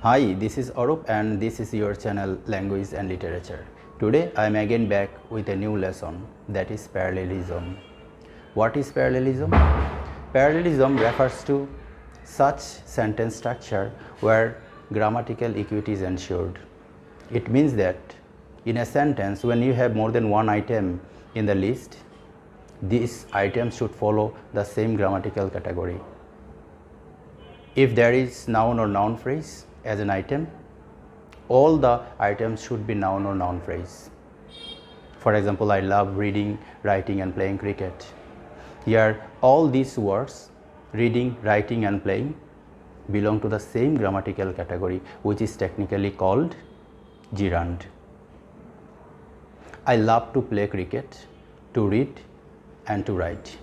Hi, this is Arup and this is your channel Language and Literature. Today I am again back with a new lesson, that is parallelism. What is parallelism? Parallelism refers to such sentence structure where grammatical equity is ensured. It means that in a sentence when you have more than one item in the list, these items should follow the same grammatical category. If there is noun or noun phrase as an item, all the items should be noun or noun phrase. For example, I love reading, writing and playing cricket. Here all these words, reading, writing and playing, belong to the same grammatical category, which is technically called gerund. I love to play cricket, to read and to write.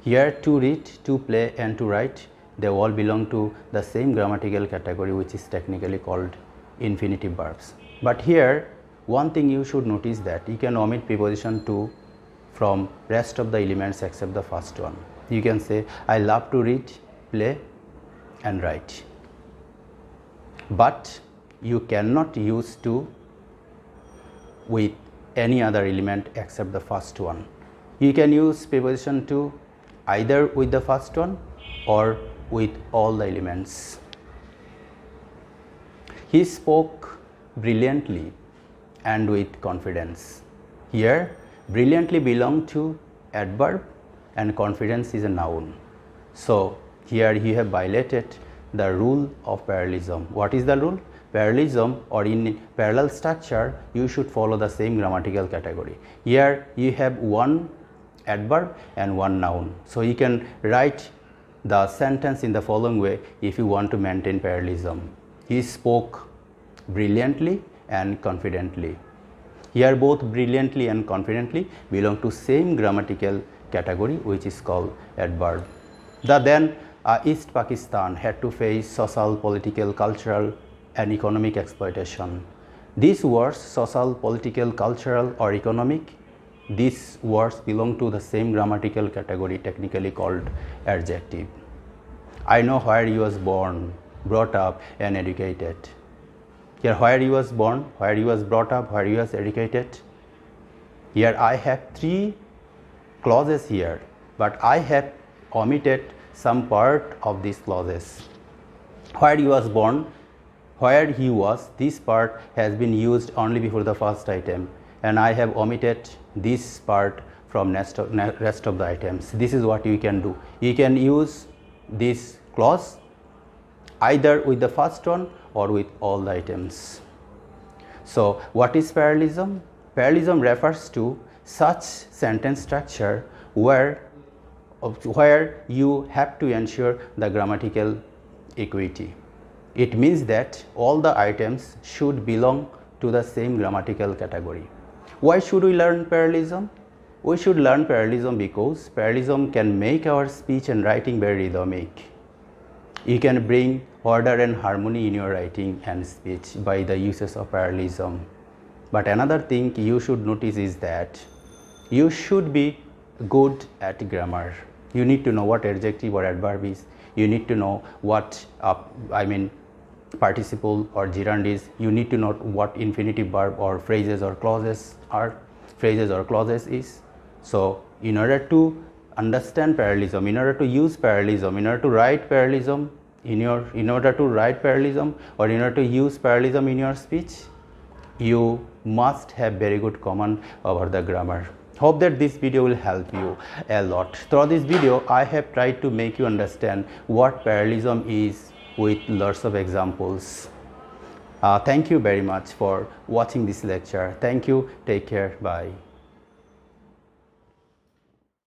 Here to read, to play and to write, they all belong to the same grammatical category, which is technically called infinitive verbs. But here one thing you should notice, that you can omit preposition to from rest of the elements except the first one. You can say I love to read, play and write, but you cannot use to with any other element except the first one. You can use preposition to either with the first one or with all the elements. He spoke brilliantly and with confidence. Here brilliantly belong to adverb and confidence is a noun. So here you have violated the rule of parallelism. What is the rule? Parallelism, or in parallel structure, you should follow the same grammatical category. Here you have one adverb and one noun. So you can write the sentence in the following way if you want to maintain parallelism. He spoke brilliantly and confidently. Here both brilliantly and confidently belong to same grammatical category, which is called adverb. Then East Pakistan had to face social, political, cultural and economic exploitation. These words, social, political, cultural or economic, these words belong to the same grammatical category, technically called adjective. I know where he was born, brought up and educated. Here where he was born, where he was brought up, where he was educated. Here I have three clauses here, but I have omitted some part of these clauses. Where he was born, where he was, this part has been used only before the first item, and I have omitted this part from rest of the items. This is what you can do. You can use this clause either with the first one or with all the items. So what is parallelism? Parallelism refers to such sentence structure where you have to ensure the grammatical equity. It means that all the items should belong to the same grammatical category. Why should we learn parallelism? We should learn parallelism because parallelism can make our speech and writing very rhythmic. You can bring order and harmony in your writing and speech by the uses of parallelism. But another thing you should notice is that you should be good at grammar. You need to know what adjective or adverb is. You need to know what participle or gerund is. You need to know what infinitive verb or phrases or clauses are. Is. So in order to understand parallelism, in order to use parallelism, in order to write parallelism in order to use parallelism in your speech, you must have very good command over the grammar. Hope that this video will help you a lot. Through this video, I have tried to make you understand what parallelism is with lots of examples. Thank you very much for watching this lecture. Thank you. Take care. Bye.